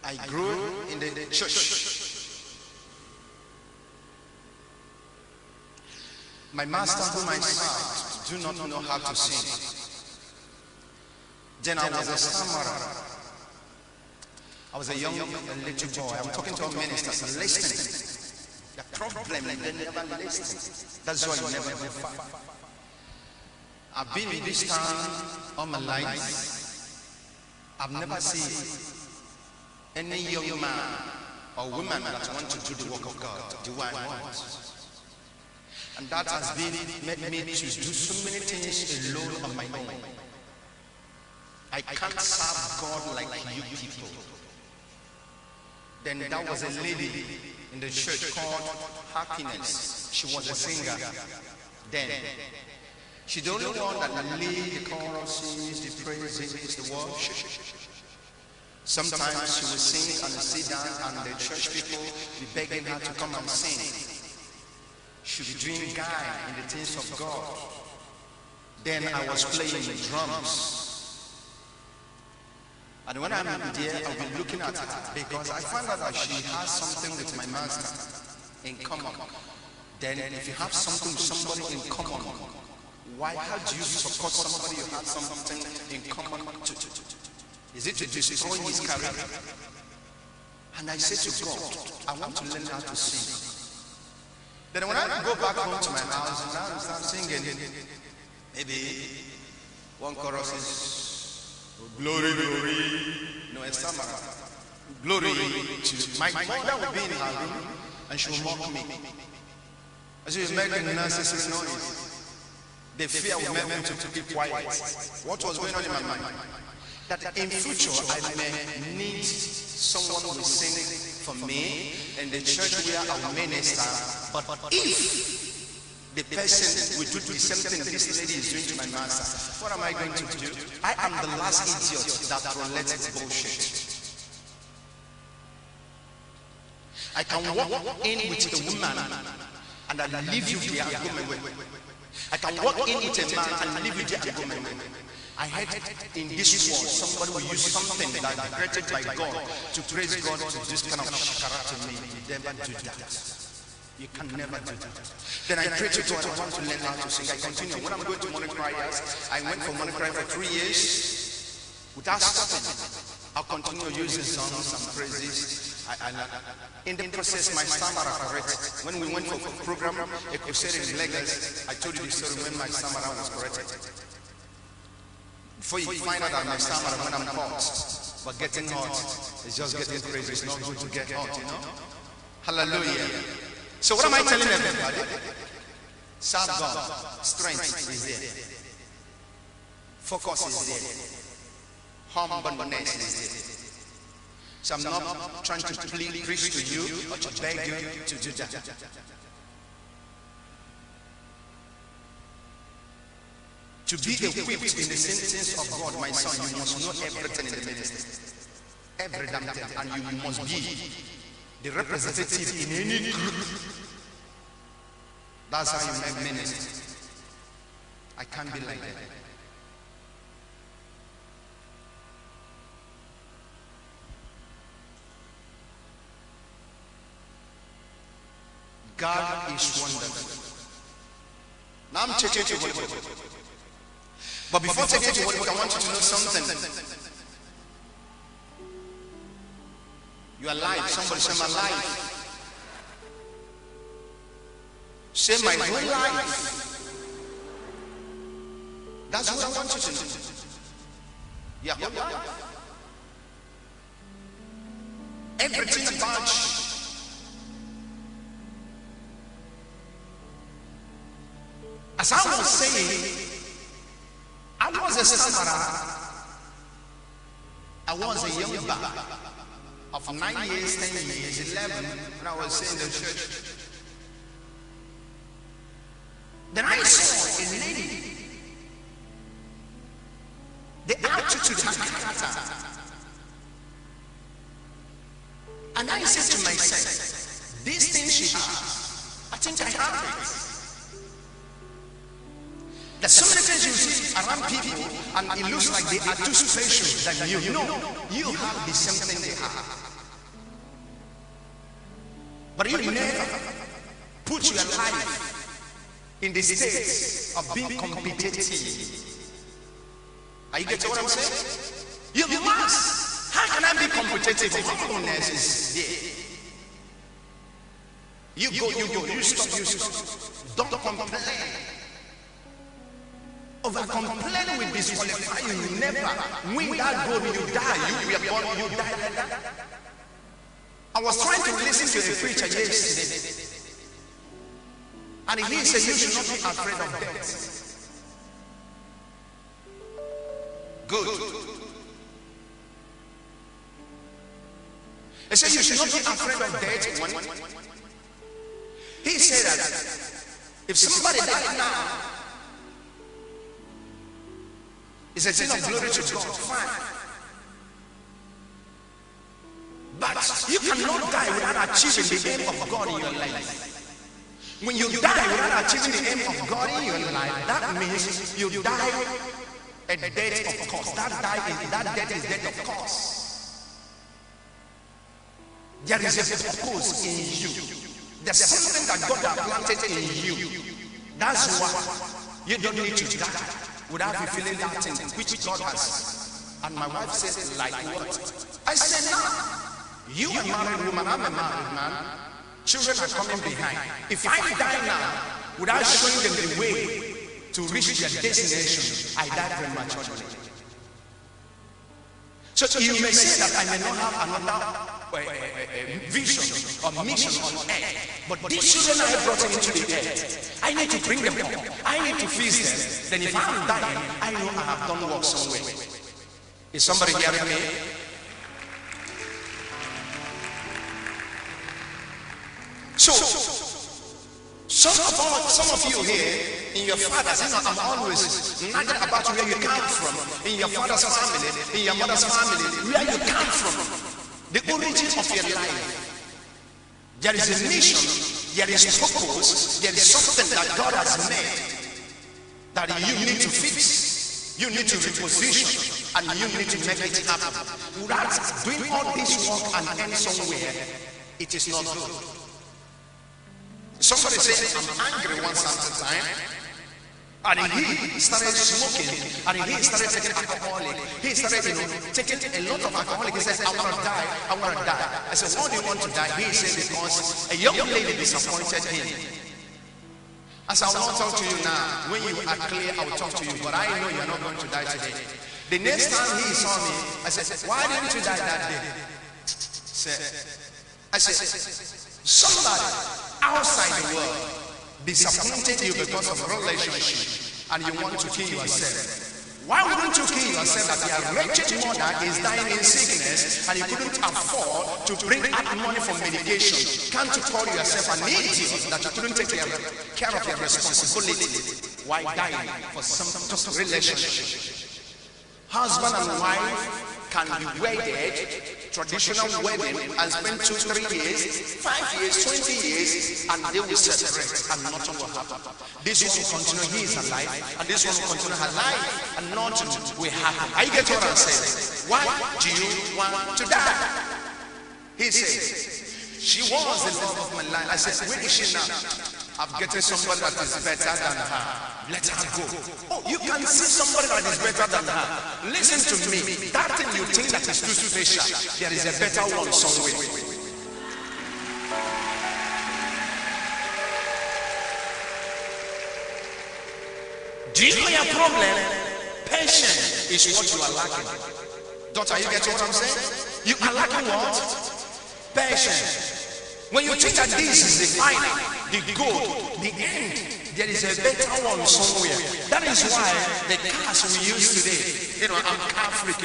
I grew in the church. My master, whom I served, do not know how to sing. Then I was a stammerer. I was a young little boy. I'm talking to our ministers, listening. The problem, they never listen. That's why you never go far. I've been in this town all my life. I've never seen any young man or woman that want to do the work of God the way I want. And that has made me to do so many things alone on my own. I can't serve God like you people. Then there was a lady in the church called Happiness. She was a singer then. She's the only one that lead the choruses, the praises, the worship. Sometimes she would sing and sit down, and the church people be begging her to come and sing. She would be doing guide in the things of God. Then I was playing the drums. And when I'm there, I'll be looking at her because I found out that she has something with my master in common. Then if you have something with somebody in common, how do you support somebody you have something in common to? Is it to destroy his career? And I said to God, I want to learn how to sing. Then when I go back home to my house and I start singing, maybe one chorus is glory, glory, no, a stammer. Glory to my mother will be in her room and she will mock me. And she will make a unnecessary noise. The fear will make me to keep quiet. What was going on in my mind? That in future I may need someone who will sing for me in the church where I will minister. But if the person will do the same thing this lady is doing to my master, what am I going to do? I am the last idiot that tolerates bullshit. I can walk in with a woman and I leave you there and go my way. I can walk in with a man and leave you there and go my way. I heard in this world somebody will use something that is created by God to praise God to this kind of shakara to me. You never do that. You can never do that. Then I prayed to God, I want to learn how to sing. I continue. When I'm going to morning prayers, I went for morning prayer for 3 years without stopping. I'll continue using songs and praises. In the process, my stammerer corrected. When we went for a program, a crusade in Lagos, I told you the story when my stammerer was corrected. Before you find out that my stammerer when I'm hot, but getting hot is just getting crazy. It's not good to get hot, you know? Hallelujah. So what am I telling everybody? Serve God. Strength is there. Focus is there. Humbleness is there. So I'm not trying to preach to you or to beg you to do that. To be equipped in the sentence of God, my son, you must know everything in the ministry. Every damn thing. And you must be the representative in any group. That's how you make ministry. I can't be like that. God is wonderful. Now I'm taking to what. But before taking to what, I want you to know something. You are alive. Somebody say my life. Say my whole life. That's what I want you to know. Yeah. Everything about you. As I was saying, I was a stammerer. I was a young man of 9 years, 10 years, 11 when I was in the church. Then I saw a lady. The attitude, her character. And I said to myself, this thing she has, I think I have it. There's so many things you see around people and it looks like they are too special than you. No, you have the same thing they have. But you never put your life in the state of being competitive. Are you getting what I'm saying? You must. How can I be competitive? Humbleness is there. You stop. Don't complain. Over complaining will disqualify you. You never win that goal. You die. You are born. You die like that. I was trying to listen to a preacher yesterday, and he said you should not be afraid of death. Good. He said you should not be afraid of death. He said that if somebody died now, it's a thing of glory to God. Fine. But you cannot die without achieving the aim of God in your life. When you die without achieving the aim of God in your life, that means you die a death of course. That death is death of course. There is a purpose in you. There's something that God has planted in you. That's why you don't need to die without fulfilling that thing which God has. And my wife said, like what? I said, no. You are a married woman, I'm a married man. Children are coming behind. If I die now without showing them the way to reach their destination, I die prematurely. So you may say that I may not have another vision or mission on earth, but these children I brought into the earth, I need to bring them up. I need to feed them. Then if I'm dying, I know I have done work somewhere. Is somebody hearing me? So, some of you here, in your fathers, you know, I'm always nagging about where you come from, in your father's family, in your mother's family, where you come from, the origin of your life. There is a mission, there is purpose, there is something that God has made that you need to fix, you need to reposition, and you need to make it happen. Without doing all this work and end somewhere, it is not good. Somebody said, I'm angry one certain time, and he started smoking, and he started taking alcoholic. He started, taking a lot of alcoholic. He says, I want to die, I want to die. I said, why do you want to die? He said, because a young lady disappointed him. I said, I will not talk to you now. When you are clear, I will talk to you, but I know you are not going to die today. The next time he saw me, I said, why didn't you die that day? I said, somebody outside the world disappointed you because of relationship, and you want to kill yourself. Why wouldn't you kill yourself that your wretched mother is dying in sickness and you couldn't afford to bring out money for medication? Can't you call yourself an idiot that you couldn't take care of your responsibility? Why dying for some just relationship? Husband and wife can be wedded, traditional wedding, and spend 2-3 years, 5 years, 20 years, and they will separate, and nothing will happen. This one will continue, he is alive, and this one will continue her life, and nothing will happen. Are you getting what I'm saying? Why do you want to die? He says, she was the love of my life. I said, where is she now? I'm getting somebody that is better than her. Let her go. Oh, you can see somebody that is better than her. Listen to me. That thing you think that is too special, there is a better one somewhere. Do you know your problem? Patience is what you are lacking. Daughter, you get what I'm saying? You are lacking what? Patience. When you think that this is the final, the goal, the end, there is a better one somewhere. That is why the cars we use today, I'm car freak.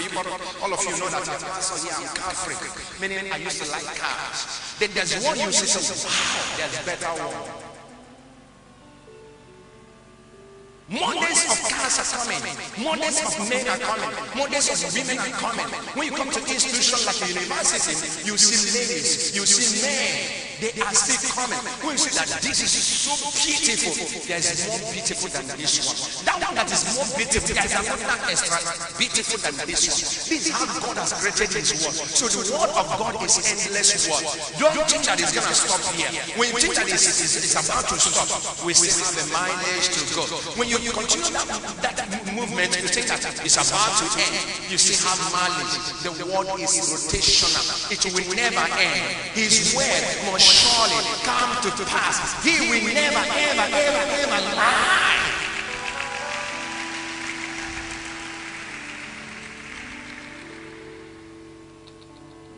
All of you know that. So yeah, I'm car freak. Meaning I used to like cars. Then there's one you say, wow, there's better one. Models of cars are coming. Models of men are coming. Models of women are coming. When you come to institutions like a university, you see ladies, you see men they are still coming. When you say that this is so beautiful, there is more beautiful than this one. That one that is more beautiful, there is another extra beautiful than this one. This is how God has created his word. So the word of God is endless word. Don't think that it's going to stop here. When you think that it's about to stop, we still have a mileage to go. When you continue that movement, you think that it's about to end, you still have mileage. The word is rotational. It will never end. His word must surely come to pass. He will never, ever, ever, ever lie.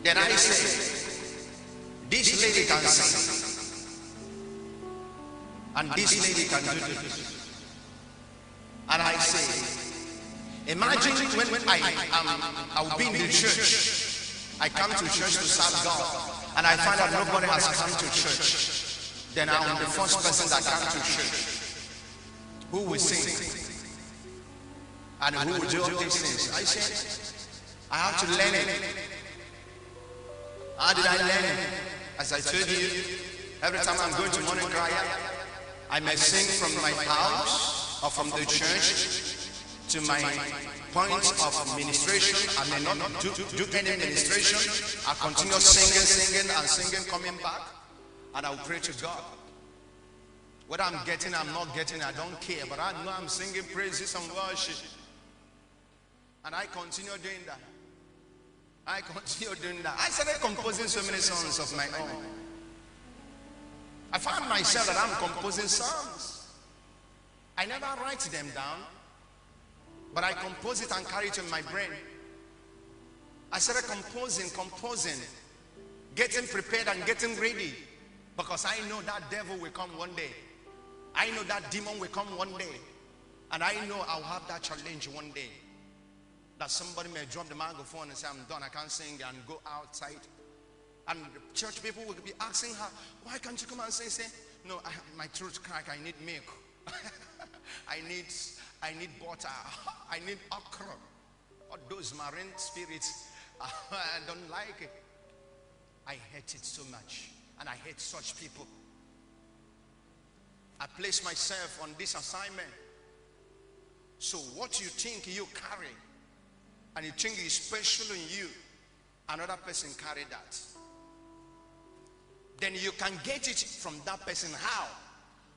Then I say, this lady can sing, and this lady can do this. And I say, imagine when I'll be in the church. I come to church to serve God, and I find out nobody has come to church. Then I'm the first person that comes to church. Who will sing? And who will do all these things? I said, I have to learn it. How did I learn it? As I told you, every time I'm going to morning prayer, I may sing from my house or from the church to my point of ministration. I may not do any ministration. I continue singing and singing, coming back, and I will pray to God. Whether I'm getting, I'm not getting, I don't care. But I know I'm singing praises and worship, and I continue doing that. I started composing so many songs of my own. I found myself that I'm composing songs. I never write them down, but I compose it and carry it in my brain. I started composing, getting prepared and getting ready, because I know that devil will come one day. I know that demon will come one day, and I know I'll have that challenge one day. That somebody may drop the microphone and say, I'm done, I can't sing, and go outside. And the church people will be asking her, why can't you come and sing? Say, no, my throat crack, I need milk. I need butter. I need okra. All those marine spirits, I don't like it. I hate it so much. And I hate such people. I place myself on this assignment. So what you think you carry, and you think is special in you, another person carry that. Then you can get it from that person. How?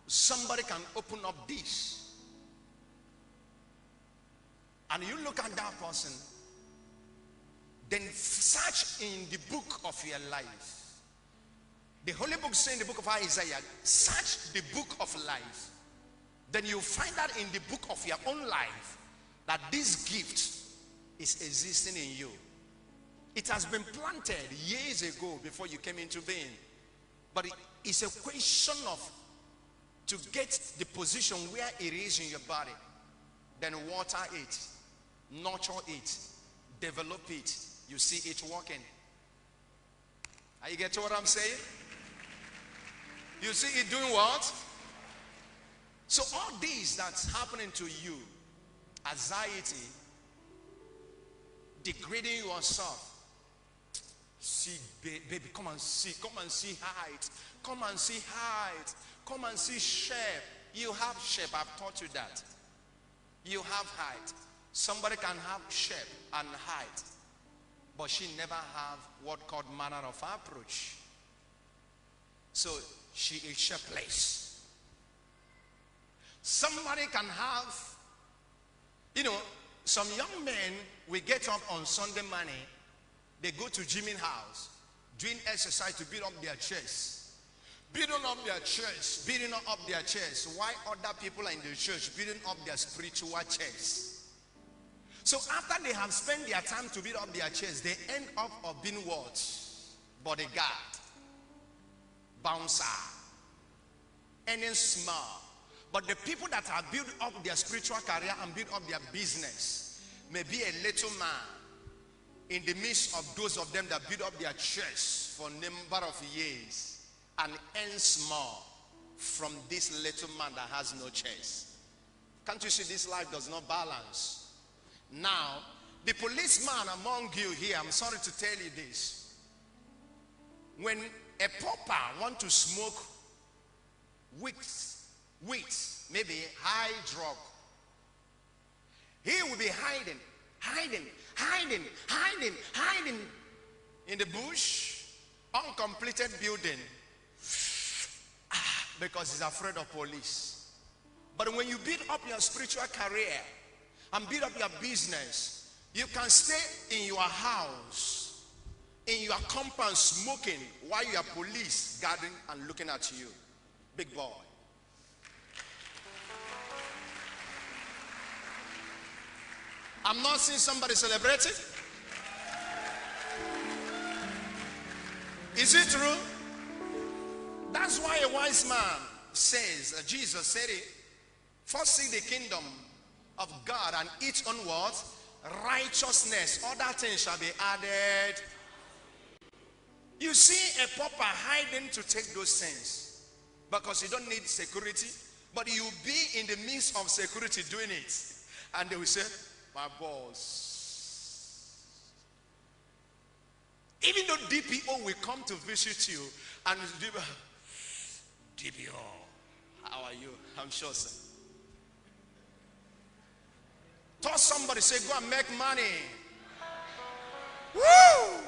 Somebody can open up this, and you look at that person, then search in the book of your life. The Holy Book says in the book of Isaiah, search the book of life. Then you find out in the book of your own life that this gift is existing in you. It has been planted years ago before you came into being. But it's a question of to get the position where it is in your body. Then water it, nurture it, develop it. You see it working. Are you getting what I'm saying? You see it doing what? So all these that's happening to you, anxiety, degrading yourself. See, baby, come and see height. Come and see height. Come and see shape. You have shape. I've taught you that. You have height. Somebody can have shape and height, but she never have what called manner of approach. So she is shapeless. Somebody can have, some young men will get up on Sunday morning, they go to Jimmy's house, doing exercise to build up their chest. Building up their chest. Why other people are in the church building up their spiritual chest? So after they have spent their time to build up their chest, they end up of being what? Bodyguard, bouncer, earning small. But the people that have built up their spiritual career and built up their business may be a little man in the midst of those of them that build up their church for a number of years and earn small from this little man that has no church. Can't you see this life does not balance? Now, the policeman among you here, I'm sorry to tell you this. When a pauper want to smoke wheat, maybe high drug, he will be hiding in the bush, uncompleted building, because he's afraid of police. But when you build up your spiritual career and build up your business, you can stay in your house, in your compound, smoking while you are police guarding and looking at you. Big boy. I'm not seeing somebody celebrating. Is it true? That's why a wise man says, Jesus said it, first seek the kingdom of God and each on what? Righteousness. Other things shall be added. You see a pauper hiding to take those things because you don't need security, but you be in the midst of security doing it. And they will say, my boss. Even though DPO will come to visit you and DPO, how are you? I'm sure, sir. Tell somebody, say, go and make money. Woo!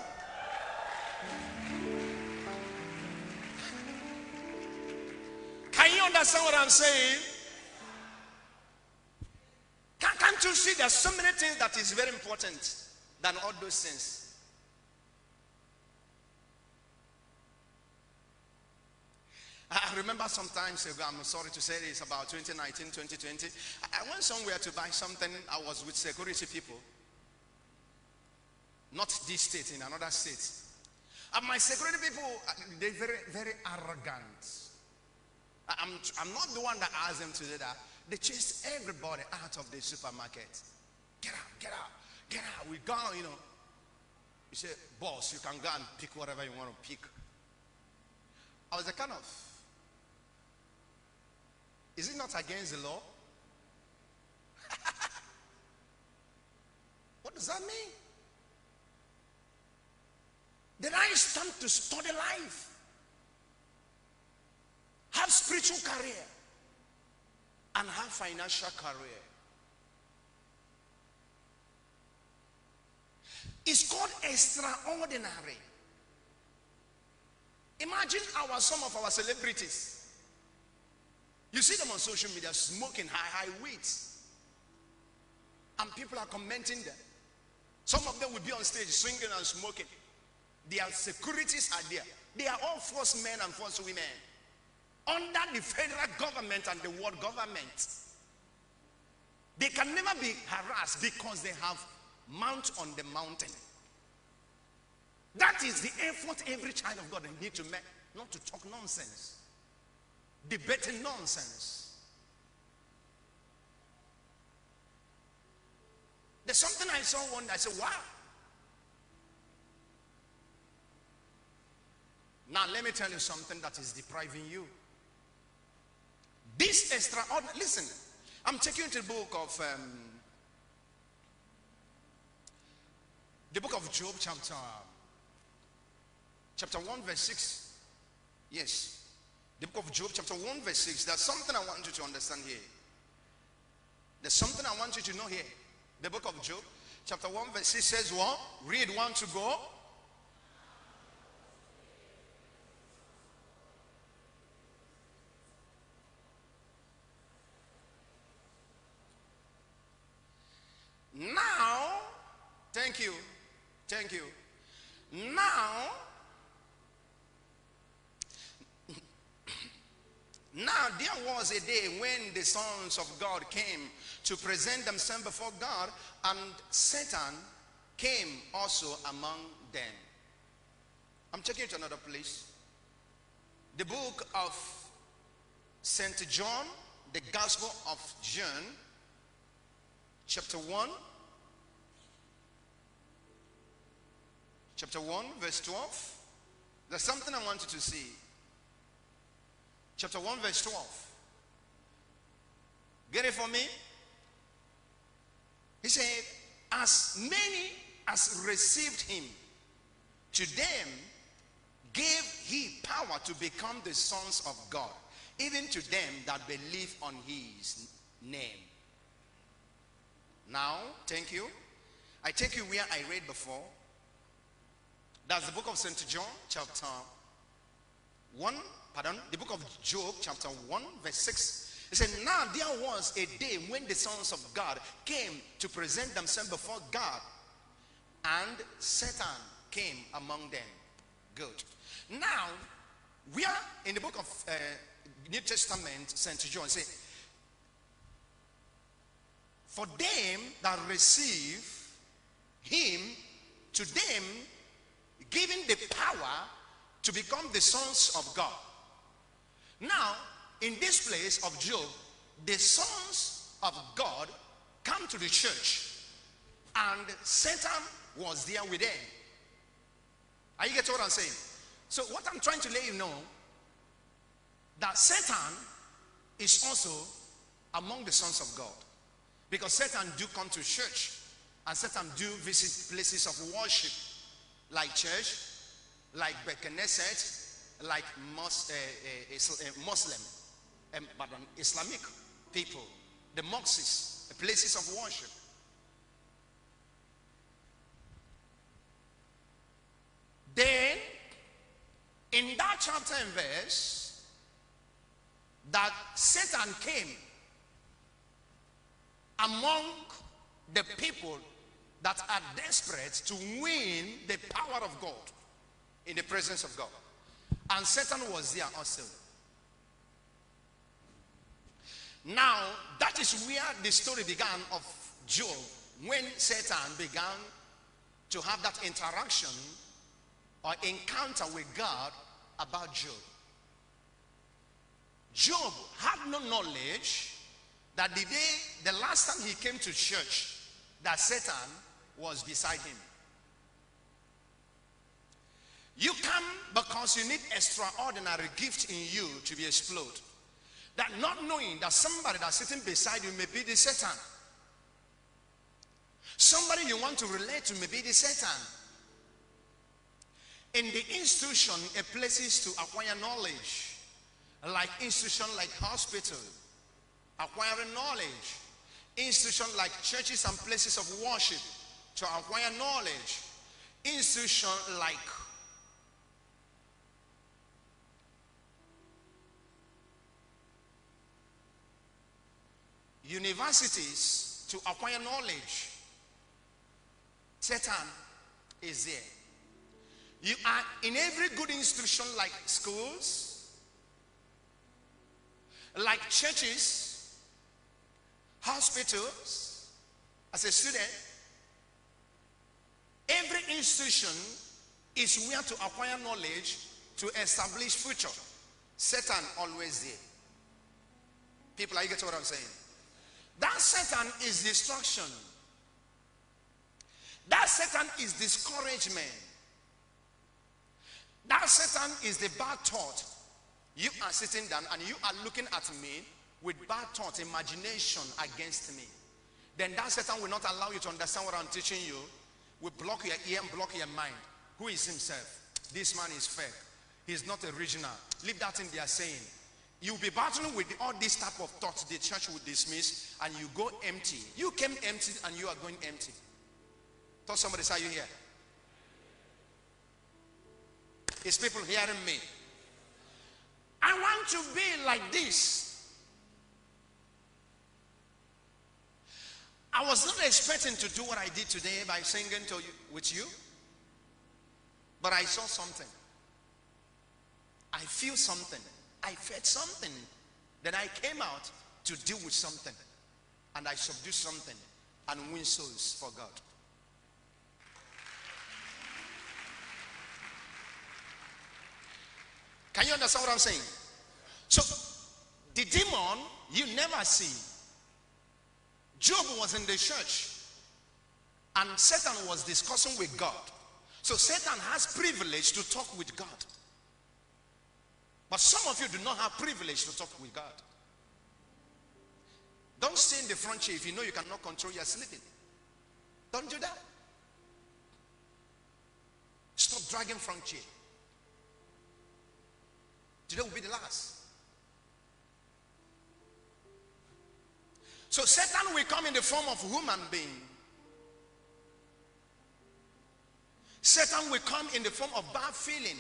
Can you understand what I'm saying? Can't you see there's so many things that is very important than all those things? I remember sometimes ago, I'm sorry to say this, about 2019, 2020, I went somewhere to buy something. I was with security people. Not this state, in another state. And my security people, they're very, very arrogant. I'm not the one that asked them to do that. They chased everybody out of the supermarket. Get out, get out, get out. We go, you know. You say, boss, you can go and pick whatever you want to pick. I was a kind of, is it not against the law? What does that mean? Then I stand to study life, have spiritual career, and have financial career. It's called extraordinary. Imagine some of our celebrities. You see them on social media smoking high weed, and people are commenting them. Some of them will be on stage singing and smoking. Their securities are there. They are all forced men and forced women under the federal government and the world government. They can never be harassed because they have mount on the mountain. That is the effort every child of God need to make, not to talk nonsense, debating nonsense. There's something I saw one day, I said, wow. Now let me tell you something that is depriving you. This extraordinary, listen, I'm taking you to the book of Job, chapter 1 verse 6. Yes, the book of Job chapter 1 verse 6. There's something I want you to understand here. There's something I want you to know here. The book of Job chapter 1 verse 6 says what? Read one to go. Now, thank you. Now there was a day when the sons of God came to present themselves before God, and Satan came also among them. I'm taking you to another place. The book of St. John, the Gospel of John, chapter 1 verse 12. There's something I want you to see. Chapter 1 verse 12. Get it for me? He said, as many as received him, to them gave he power to become the sons of God, even to them that believe on his name. Now, thank you. I take you where I read before. That's the book of St. John, chapter 1, the book of Job, chapter 1, verse 6. It said, now there was a day when the sons of God came to present themselves before God, and Satan came among them. Good. Now, we are in the book of New Testament, St. John. Say, for them that receive him, to them giving the power to become the sons of God. Now, in this place of Job, the sons of God come to the church, and Satan was there with them. Are you getting what I'm saying? So what I'm trying to let you know, that Satan is also among the sons of God. Because Satan do come to church, and Satan do visit places of worship, like church, like Knesset, like Muslim, Islamic people, the mosques, the places of worship. Then, in that chapter and verse, that Satan came among the people that are desperate to win the power of God in the presence of God. And Satan was there also. Now, that is where the story began of Job, when Satan began to have that interaction or encounter with God about Job. Job had no knowledge that the last time he came to church, that Satan was beside him. You come because you need extraordinary gift in you to be exploded. That not knowing that somebody that's sitting beside you may be the Satan. Somebody you want to relate to may be the Satan. In the institution, a places to acquire knowledge, like institution like hospital, acquiring knowledge, institution like churches and places of worship to acquire knowledge, institution like universities to acquire knowledge. Satan is there. You are in every good institution like schools, like churches, hospitals. As a student, every institution is where to acquire knowledge to establish future. Satan always there. People, are you getting what I'm saying? That Satan is destruction. That Satan is discouragement. That Satan is the bad thought. You are sitting down and you are looking at me with bad thoughts, imagination against me. Then that Satan will not allow you to understand what I'm teaching you. Will block your ear and block your mind. Who is himself? This man is fake. He's not original. Leave that in there saying. You'll be battling with all this type of thoughts the church will dismiss, and you go empty. You came empty and you are going empty. Thought somebody saw you here. Is people hearing me? I want to be like this. I was not expecting to do what I did today by singing to you, with you, but I saw something. I feel something. I felt something. Then I came out to deal with something, and I subdued something and win souls for God. Can you understand what I'm saying? So, the demon you never see. Job was in the church, and Satan was discussing with God. So Satan has privilege to talk with God. But some of you do not have privilege to talk with God. Don't stay in the front chair if you know you cannot control your sleeping. Don't do that. Stop dragging front chair. Today will be the last. So Satan will come in the form of human being. Satan will come in the form of bad feeling,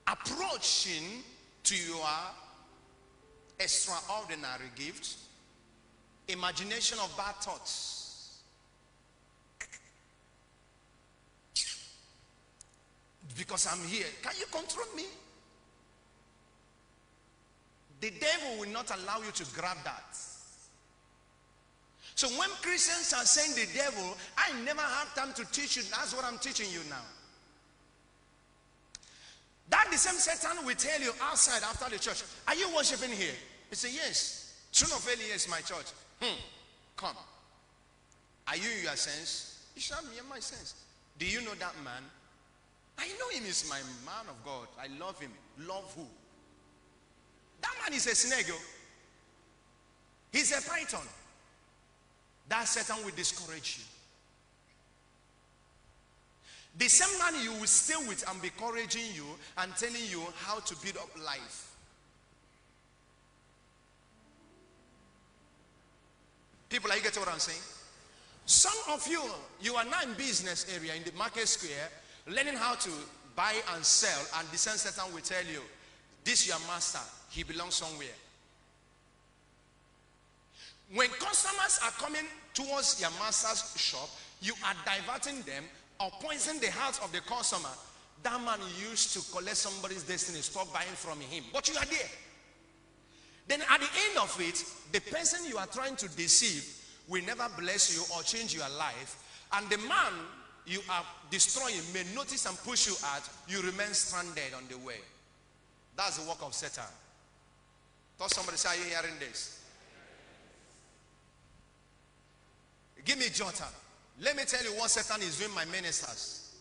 approaching to your extraordinary gift, imagination of bad thoughts. Because I'm here, can you control me? The devil will not allow you to grab that. So when Christians are saying the devil, I never have time to teach you. That's what I'm teaching you now. That the same Satan will tell you outside after the church, are you worshiping here? You say, yes. Tune of Eli is my church. Come. Are you in your sense? You shall be in my sense. Do you know that man? I know him is my man of God. I love him. Love who? That man is a snake. He's a python. That Satan will discourage you. The same man you will stay with and be encouraging you and telling you how to build up life. People, are you getting what I'm saying? Some of you, you are now in business area, in the market square, learning how to buy and sell, and the same Satan will tell you, this is your master, he belongs somewhere. When customers are coming towards your master's shop, you are diverting them or poisoning the heart of the customer. That man used to collect somebody's destiny, stop buying from him. But you are there. Then at the end of it, the person you are trying to deceive will never bless you or change your life. And the man you are destroying may notice and push you out. You remain stranded on the way. That's the work of Satan. Thought somebody say, are you hearing this? Give me Jota. Let me tell you what Satan is doing my ministers.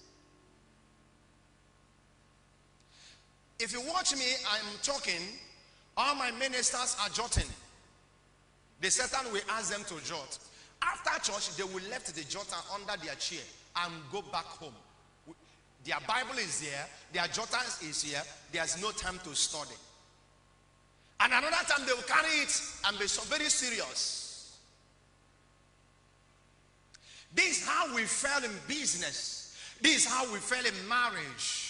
If you watch me, I'm talking, all my ministers are jotting. The Satan will ask them to jot. After church, they will left the jotter under their chair and go back home. Their Bible is there, their jotter is here, there's no time to study. And another time they will carry it and be so very serious. This is how we fell in business. This is how we fell in marriage.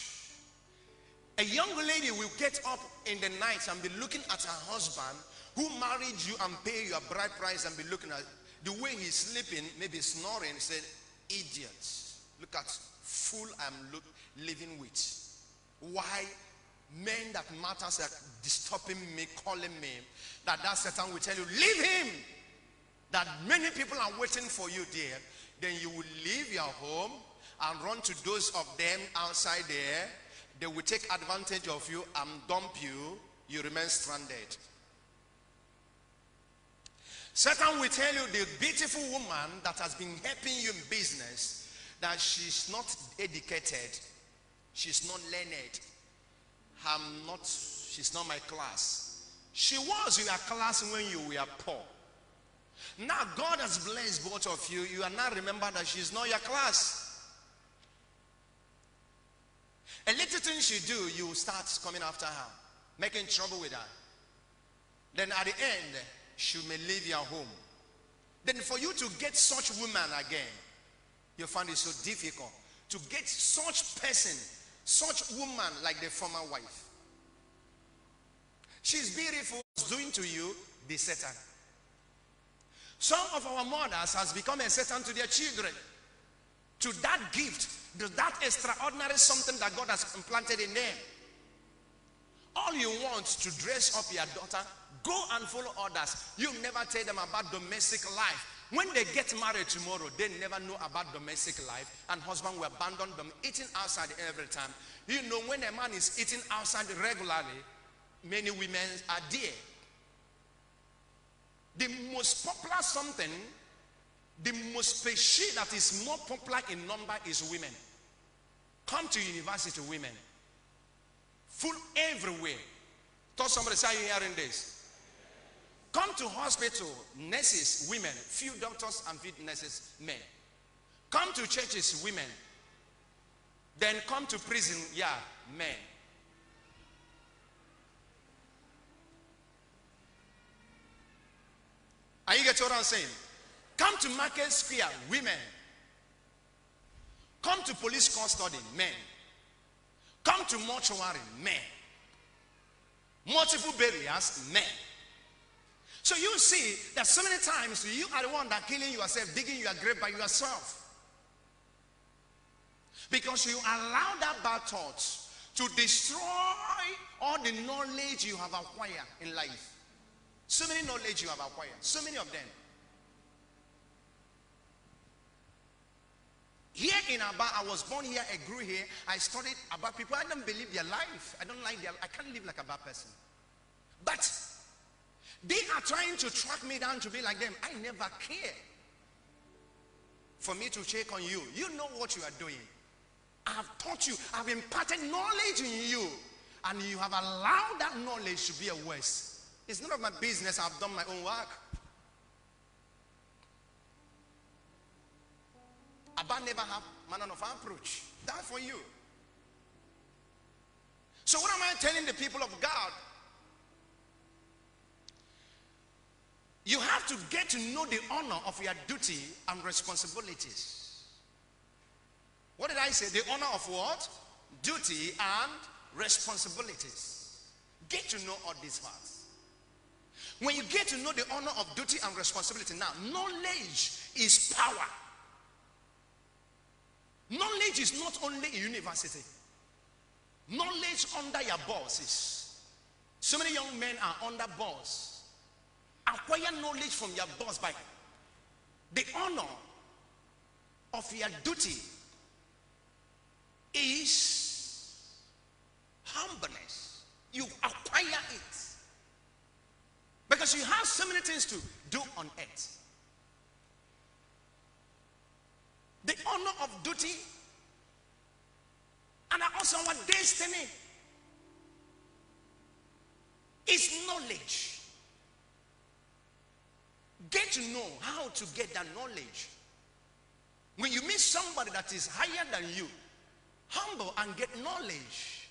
A young lady will get up in the night and be looking at her husband who married you and pay your bride price, and be looking at the way he's sleeping, maybe snoring, said, idiot. Look at fool I'm living with. Why? Men that matters are disturbing me, calling me, that Satan will tell you, leave him. That many people are waiting for you there. Then you will leave your home and run to those of them outside there. They will take advantage of you and dump you. You remain stranded. Satan will tell you, the beautiful woman that has been helping you in business, that she's not educated, she's not learned, she's not my class. She was in a class when you were poor. Now God has blessed both of you. You are now remember that she's not your class. A little thing she do, you start coming after her, making trouble with her. Then at the end, she may leave your home. Then for you to get such woman again, you find it so difficult to get such person, such woman like the former wife. She's beautiful, doing to you the Satan. Some of our mothers has become a Satan to their children. To that gift, to that extraordinary something that God has implanted in them. All you want to dress up your daughter, go and follow others. You never tell them about domestic life. When they get married tomorrow, they never know about domestic life, and husband will abandon them, eating outside every time. You know, when a man is eating outside regularly, many women are there. The most popular something, the most species that is more popular in number is women. Come to university, women. Full everywhere. Thought somebody say, are you hearing this? Come to hospital, nurses, women. Few doctors and few nurses, men. Come to churches, women. Then come to prison, yeah, men. what I'm saying? Come to market square, women. Come to police custody, men. Come to mortuary, men. Multiple burials, men. So you see that so many times you are the one that killing yourself, digging your grave by yourself. Because you allow that bad thoughts to destroy all the knowledge you have acquired in life. So many knowledge you have acquired. So many of them. Here in Aba, I was born here, I grew here, I studied about people. I don't believe their life. I don't like their, I can't live like a bad person. But they are trying to track me down to be like them. I never care for me to check on you. You know what you are doing. I have taught you, I have imparted knowledge in you, and you have allowed that knowledge to be a waste. It's none of my business. I've done my own work. Abba never have manner of approach. That for you. So what am I telling the people of God? You have to get to know the honor of your duty and responsibilities. What did I say? The honor of what? Duty and responsibilities. Get to know all these parts. When you get to know the honor of duty and responsibility, now, knowledge is power. Knowledge is not only a university. Knowledge under your bosses. So many young men are under boss. Acquire knowledge from your boss by the honor of your duty is humbleness. You acquire it because you have so many things to do on earth. The honor of duty and also our destiny is knowledge. Get to know how to get that knowledge. When you meet somebody that is higher than you, humble and get knowledge.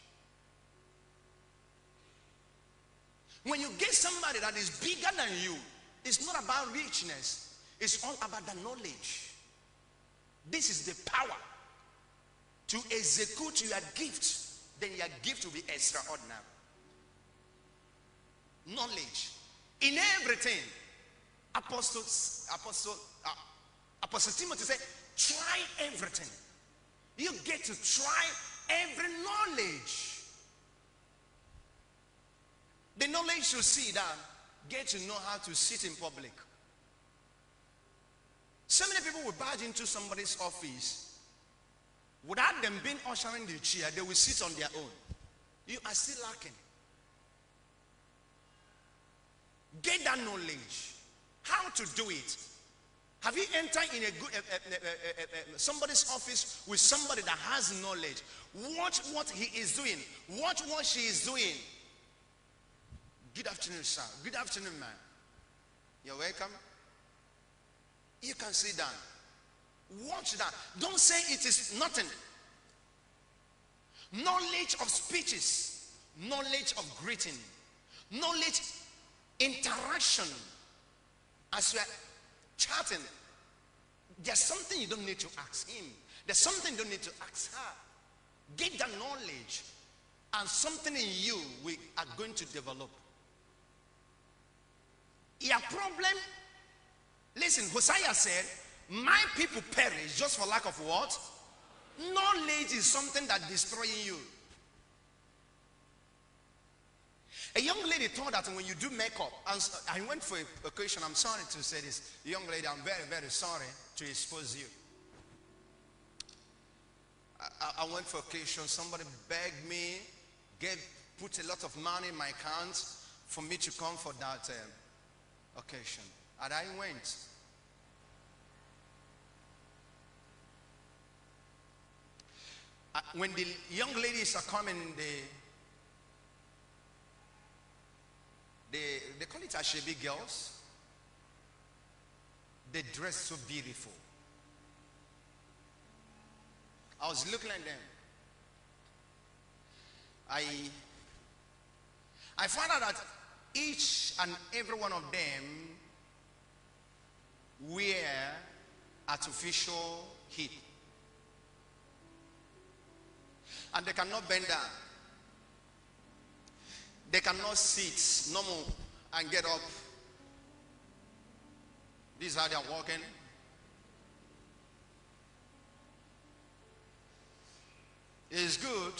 When you get somebody that is bigger than you, it's not about richness. It's all about the knowledge. This is the power to execute your gift. Then your gift will be extraordinary. Knowledge in everything. Apostle Timothy said, try everything. You get to try every knowledge. The knowledge you see that get to know how to sit in public. So many people will barge into somebody's office without them being ushering the chair. They will sit on their own. You are still lacking. Get that knowledge. How to do it. Have you entered in a good somebody's office with somebody that has knowledge? Watch what he is doing. Watch what she is doing. Good afternoon, sir. Good afternoon, man. You're welcome. You can sit down. Watch that. Don't say it is nothing. Knowledge of speeches, knowledge of greeting, knowledge, interaction. As you are chatting, there's something you don't need to ask him. There's something you don't need to ask her. Get that knowledge, and something in you we are going to develop. Your problem, listen, Hosea said, my people perish just for lack of what? Knowledge is something that destroys you. A young lady thought that when you do makeup, I went for a occasion, I'm sorry to say this, young lady, I'm very, very sorry to expose you. I went for occasion, somebody begged me, put a lot of money in my account for me to come for that occasion. And I went. When the young ladies are coming, they call it Ashebi girls. They dress so beautiful. I was looking at them. I found out that each and every one of them wear artificial heat. And they cannot bend down. They cannot sit normal and get up. This is how they are walking. It's good.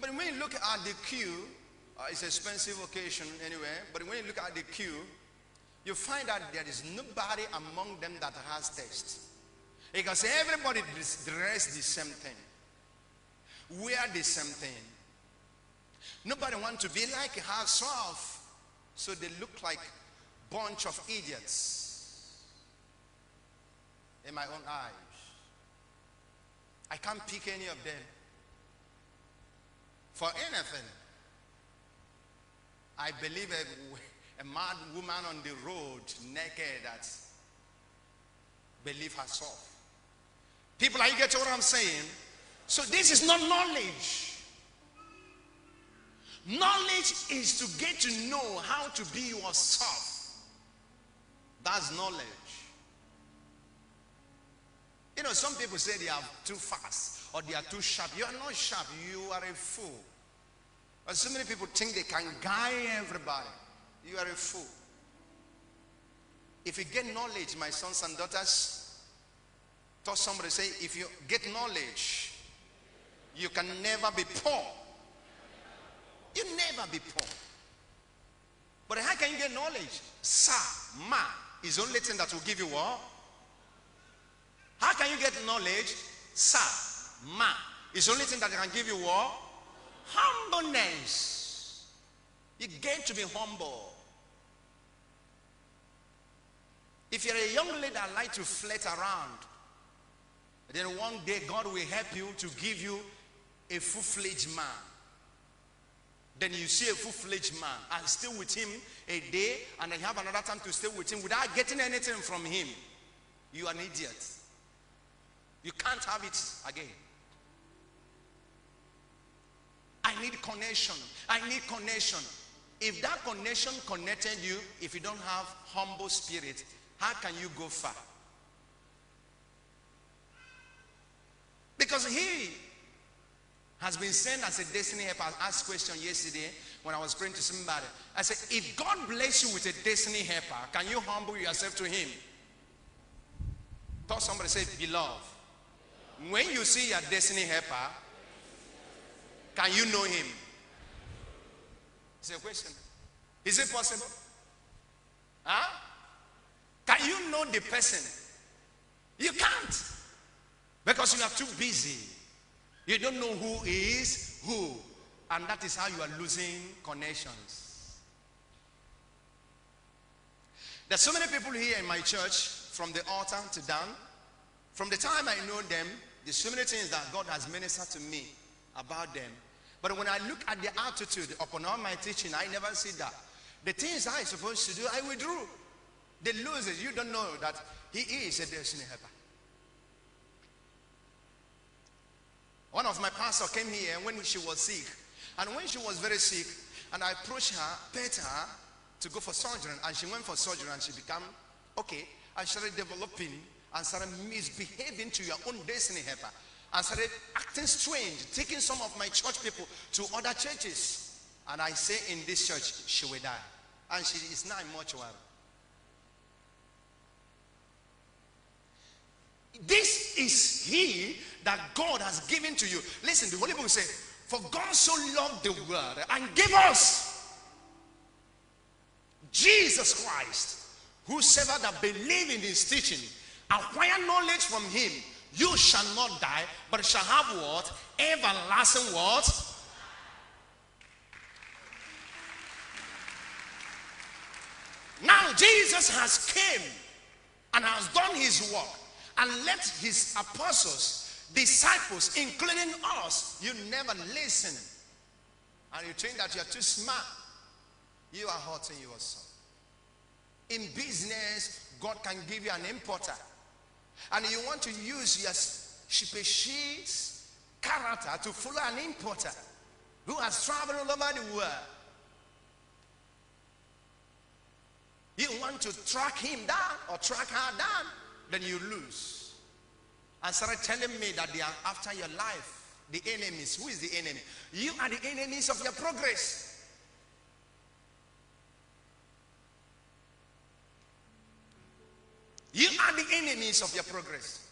But when you look at the queue, it's an expensive occasion anyway, but when you look at the queue, you find that there is nobody among them that has taste. Because everybody dress the same thing, wear the same thing. Nobody wants to be like a house off, so they look like a bunch of idiots in my own eyes. I can't pick any of them for anything. I believe a mad woman on the road naked that believe herself. People, are you getting what I'm saying? So this is not knowledge. Knowledge is to get to know how to be yourself. That's knowledge. You know, some people say they are too fast or they are too sharp. You are not sharp. You are a fool. But so many people think they can guide everybody. You are a fool. If you get knowledge, my sons and daughters, taught somebody say, if you get knowledge, you can never be poor. You never be poor. But how can you get knowledge? Sa, ma is the only thing that will give you what? How can you get knowledge? Sa, ma is the only thing that can give you what? Humbleness. You get to be humble. If you're a young lady that like to flirt around, then one day God will help you to give you a full-fledged man. Then you see a full-fledged man and stay with him a day, and then you have another time to stay with him without getting anything from him. You are an idiot. You can't have it again. I need connection. I need connection. If that connection connected you, if you don't have humble spirit, how can you go far? Because he has been sent as a destiny helper. I asked a question yesterday when I was praying to somebody. I said, if God bless you with a destiny helper, can you humble yourself to him? Thought somebody said, beloved, when you see your destiny helper, can you know him? It's a question. Is it possible? Huh? Can you know the person? You can't. Because you are too busy. You don't know who is who. And that is how you are losing connections. There's so many people here in my church, from the altar to down. From the time I know them, there's so many things that God has ministered to me about them. But when I look at the attitude upon all my teaching, I never see that. The things I'm supposed to do, I withdrew. The losers, you don't know that he is a destiny helper. One of my pastors came here when she was sick. And when she was very sick, and I approached her, begged her to go for surgery. And she went for surgery and she became okay. And started developing and started misbehaving to your own destiny helper. And started acting strange, taking some of my church people to other churches. And I say in this church, she will die. And she is now in mortuary. This is he that God has given to you. Listen, the Holy Book says, for God so loved the world and gave us Jesus Christ, whosoever that believe in his teaching, acquire knowledge from him, you shall not die, but shall have what? Everlasting what? Now Jesus has came and has done his work and left his apostles, disciples, including us. You never listen. And you think that you are too smart. You are hurting yourself. In business, God can give you an importer. And you want to use your sheepish character to follow an importer who has traveled all over the world. You want to track him down or track her down, then you lose. And started telling me that they are after your life. The enemies. Who is the enemy? You are the enemies of your progress. You are the enemies of your progress.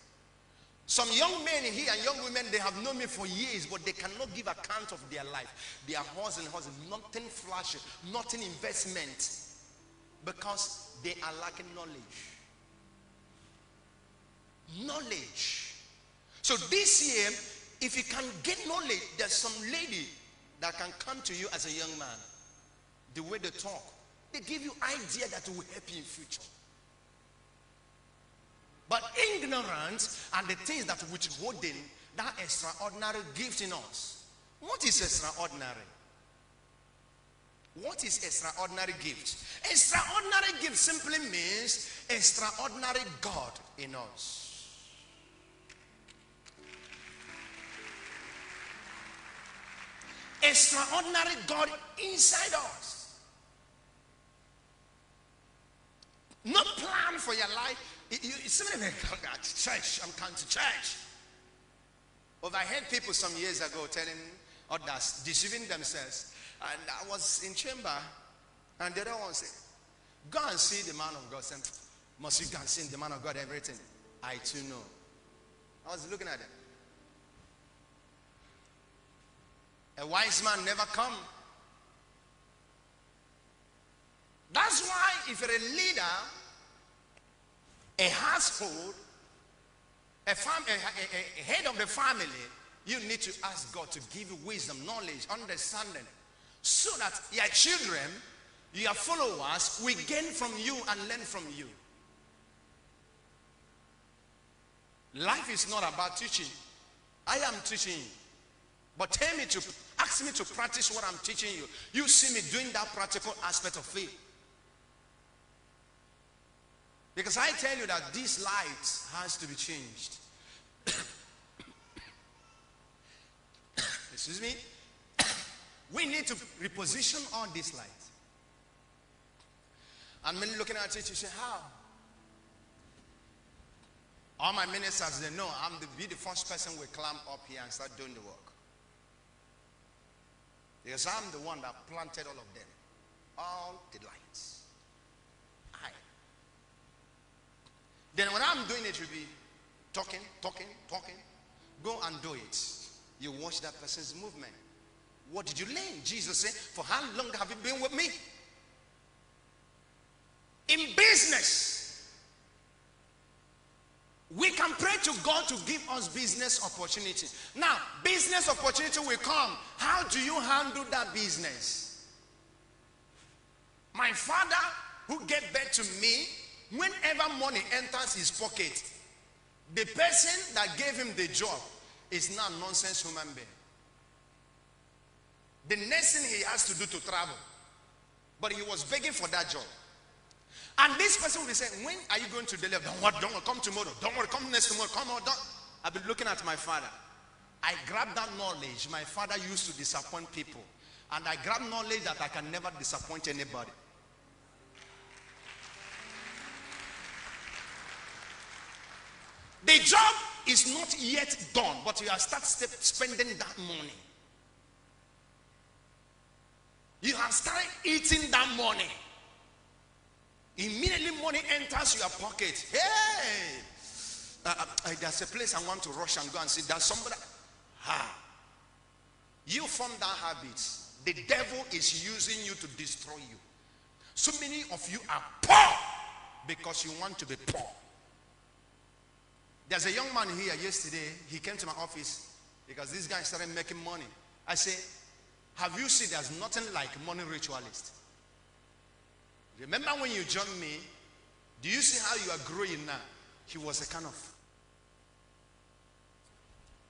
Some young men here and young women, they have known me for years, but they cannot give account of their life. They are horse and horse, nothing flashy, nothing investment, because they are lacking knowledge. Knowledge. So this year, if you can get knowledge, there's some lady that can come to you as a young man. The way they talk, they give you idea that will help you in future. But ignorance and the things that withholding that extraordinary gift in us. What is extraordinary? What is extraordinary gift? Extraordinary gift simply means extraordinary God in us. Extraordinary God inside us. Not plan for your life. It's simply like church. I'm coming to church. Overheard people some years ago telling others, deceiving themselves. And I was in chamber, and the other one said, go and see the man of God. Said, must you go and see the man of God everything? I too know. I was looking at them. A wise man never come. That's why if you're a leader, a household, a head of the family, you need to ask God to give you wisdom, knowledge, understanding, so that your children, your followers, will gain from you and learn from you. Life is not about teaching. I am teaching you. But ask me to practice what I'm teaching you. You see me doing that practical aspect of faith. Because I tell you that this light has to be changed. Excuse me. We need to reposition all these lights. And many looking at it, you say, how? All my ministers, they know I'm the first person will climb up here and start doing the work. Because I'm the one that planted all of them. All the lights. Then when I'm doing it, you'll be talking. Go and do it. You watch that person's movement. What did you learn? Jesus said, for how long have you been with me? In business, we can pray to God to give us business opportunity. Now, business opportunity will come. How do you handle that business? My father, who gave birth to me, whenever money enters his pocket, the person that gave him the job is not a nonsense human being. The next thing he has to do to travel, but he was begging for that job. And this person will be saying, when are you going to deliver? Don't worry, come tomorrow. Don't worry, come next tomorrow. Come on, don't. I've been looking at my father. I grabbed that knowledge. My father used to disappoint people. And I grabbed knowledge that I can never disappoint anybody. The job is not yet done, but you have started spending that money. You have started eating that money. Immediately money enters your pocket. Hey, there's a place I want to rush and go and see. There's somebody. You form that habit. The devil is using you to destroy you. So many of you are poor because you want to be poor. There's a young man here yesterday. He came to my office because this guy started making money. I say, have you seen there's nothing like money ritualist? Remember when you joined me, do you see how you are growing now? He was a kind of,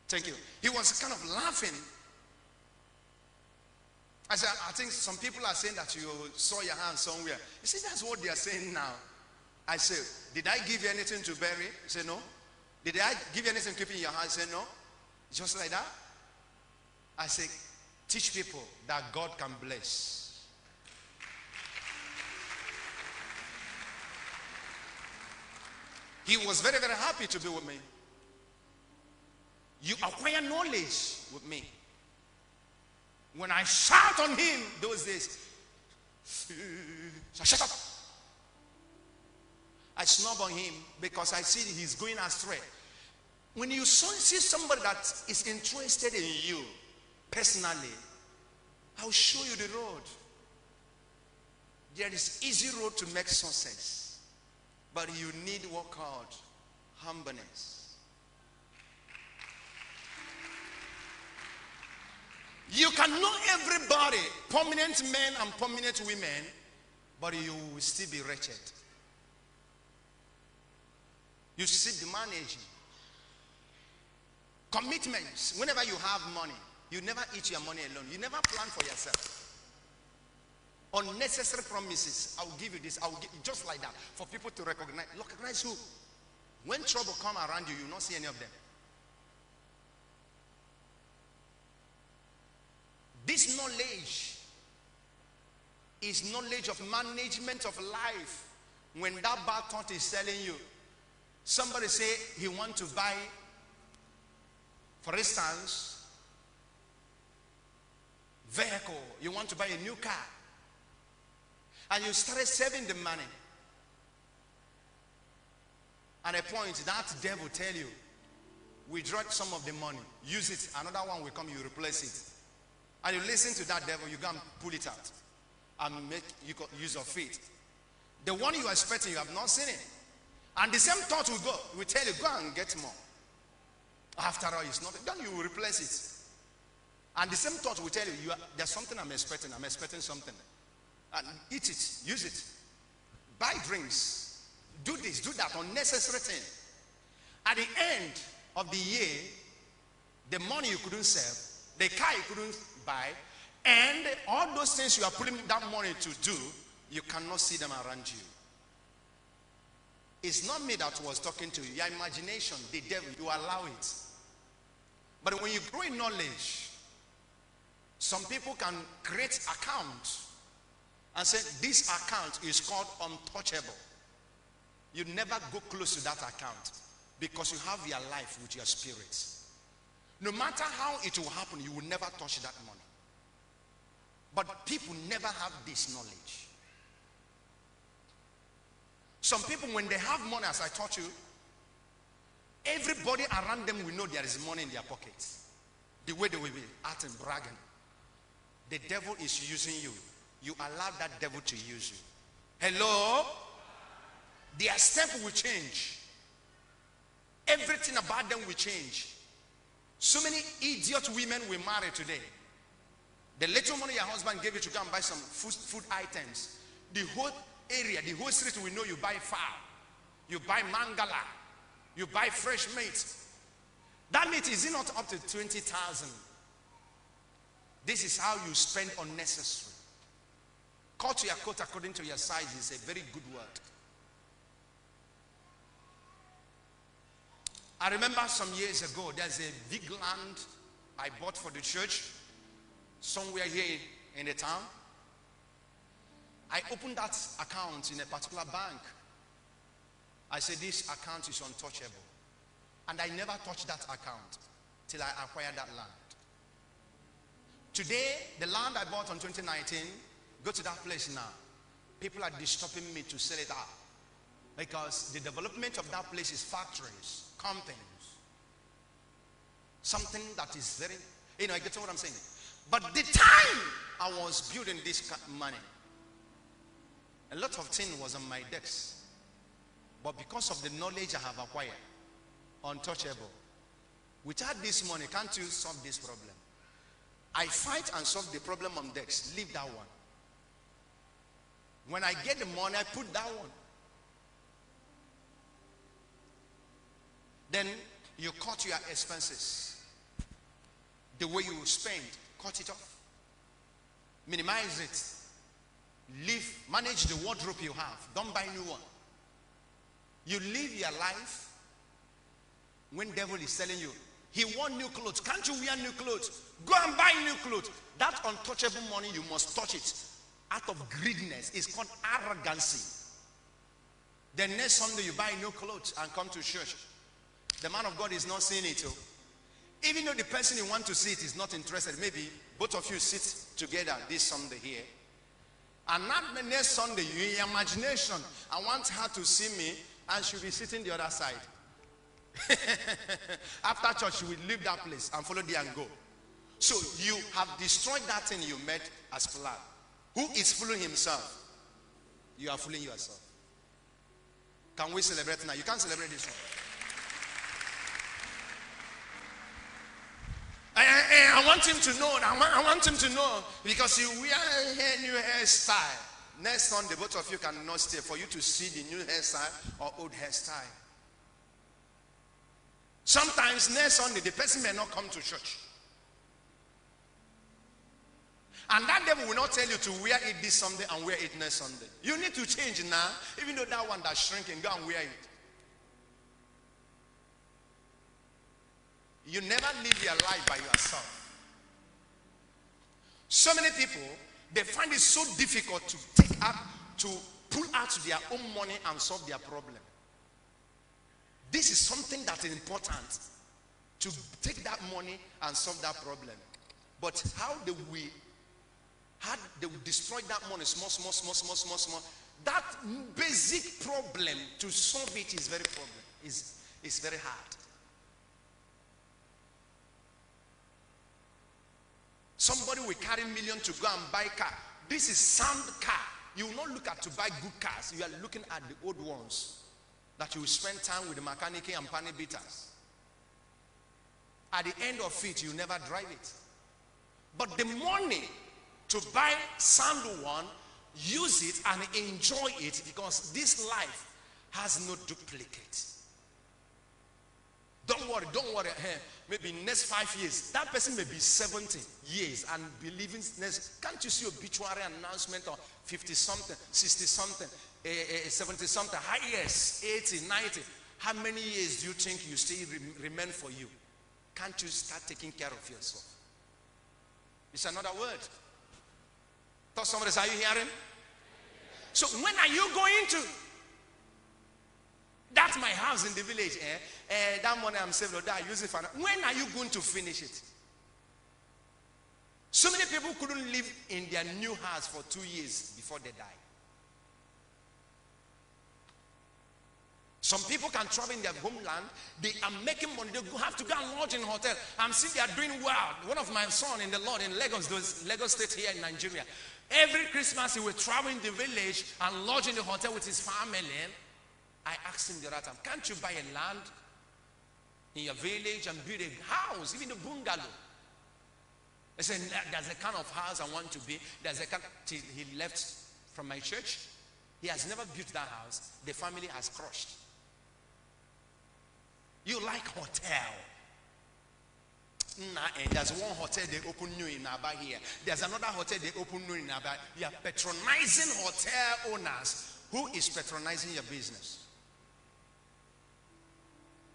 thank you. He was kind of laughing. I said, I think some people are saying that you saw your hand somewhere. You see, that's what they are saying now. I said, did I give you anything to bury? He said, no. Did I give you anything to keep in your hand? He said, no. Just like that. I said, teach people that God can bless. He was very, very happy to be with me. You acquire knowledge with me. When I shout on him those days, shut up. I snub on him because I see he's going astray. When you see somebody that is interested in you personally, I'll show you the road. There is easy road to make success, but you need what called humbleness. You can know everybody, prominent men and prominent women, but you will still be wretched. You still be managing. Commitments. Whenever you have money, you never eat your money alone. You never plan for yourself. Unnecessary promises. I will give you this. I will give just like that for people to recognize. Recognize who? When trouble come around you, you will not see any of them. This knowledge is knowledge of management of life. When that bad thought is telling you, somebody say he wants to buy, for instance, vehicle. You want to buy a new car. And you started saving the money. At a point, that devil tell you, withdraw some of the money, use it, another one will come, you replace it. And you listen to that devil, you go and pull it out and make you use of faith. The one you are expecting, you have not seen it. And the same thought will go, will tell you, go and get more. After all, it's not, then you will replace it. And the same thought will tell you, there's something I'm expecting something. And eat it, use it. Buy drinks, do this, do that, unnecessary thing. At the end of the year, the money you couldn't save, the car you couldn't buy, and all those things you are putting that money to do, you cannot see them around you. It's not me that was talking to you. Your imagination, the devil, you allow it. But when you grow in knowledge, some people can create account and say, this account is called untouchable. You never go close to that account because you have your life with your spirit. No matter how it will happen, you will never touch that money. But people never have this knowledge. Some people, when they have money, as I taught you, everybody around them will know there is money in their pockets. The way they will be acting, bragging. The devil is using you. You allow that devil to use you. Hello? Their step will change. Everything about them will change. So many idiot women will marry today. The little money your husband gave you to go and buy some food items, the whole area, the whole street will know you buy fowl, you buy mangala, you buy fresh meat. That meat is not up to 20,000. This is how you spend unnecessary. Cut your coat according to your size is a very good word. I remember some years ago, there's a big land I bought for the church somewhere here in the town. I opened that account in a particular bank. I said, this account is untouchable. And I never touched that account till I acquired that land. Today, the land I bought in 2019, go to that place now. People are disturbing me to sell it out. Because the development of that place is factories, companies. Something that is very, you get what I'm saying. But the time I was building this money, a lot of things was on my decks. But because of the knowledge I have acquired, untouchable. Without this money, can't you solve this problem? I fight and solve the problem on decks. Leave that one. When I get the money, I put that one. Then you cut your expenses. The way you spend, cut it off. Minimize it. Live, manage the wardrobe you have. Don't buy new one. You live your life when devil is telling you, he want new clothes. Can't you wear new clothes? Go and buy new clothes. That untouchable money, you must touch it. Out of greediness. It's called arrogancy. The next Sunday you buy new clothes and come to church. The man of God is not seeing it. Oh. Even though the person you want to see it is not interested, maybe both of you sit together this Sunday here. And not the next Sunday, you in your imagination, I want her to see me, and she'll be sitting the other side. After church, she will leave that place and follow there and go. So you have destroyed that thing you made as plan. Who is fooling himself? You are fooling yourself. Can we celebrate now? You can't celebrate this one. I want him to know. I want him to know because you wear a new hairstyle. Next Sunday, both of you cannot stay for you to see the new hairstyle or old hairstyle. Sometimes next Sunday, the person may not come to church. And that devil will not tell you to wear it this Sunday and wear it next Sunday. You need to change now, even though that one that's shrinking, go and wear it. You never live your life by yourself. So many people, they find it so difficult to pull out their own money and solve their problem. This is something that is important, to take that money and solve that problem. But how they will destroy that money small. That basic problem, to solve it is very hard. Somebody will carry millions to go and buy car. This is sound car. You will not look at to buy good cars. You are looking at the old ones that you will spend time with the mechanic and panel beaters. At the end of it, you never drive it. But the money to buy sound one, use it and enjoy it, because this life has no duplicate. Don't worry. Maybe next 5 years, that person may be 70 years and be living next. Can't you see obituary announcement of 50-something, 60-something, 70-something, highest 80, 90? How many years do you think you still remain for you? Can't you start taking care of yourself? It's another word. Thought somebody said, are you hearing? So when are you going to? That's my house in the village. That money I'm saving, I use it for. When are you going to finish it? So many people couldn't live in their new house for 2 years before they die. Some people can travel in their homeland. They are making money. They have to go and lodge in a hotel. I'm seeing they are doing well. One of my sons in the Lord in Lagos State here in Nigeria. Every Christmas he will travel in the village and lodge in the hotel with his family. I asked him the other time, can't you buy a land in your village and build a house, even a bungalow? I said, there's a kind of house I want to be. There's a kind. Till he left from my church, he has never built that house. The family has crushed. You like hotel? And there's one hotel they open new in Aba here. There's another hotel they open new in Aba. You are patronizing hotel owners. Who is patronizing your business?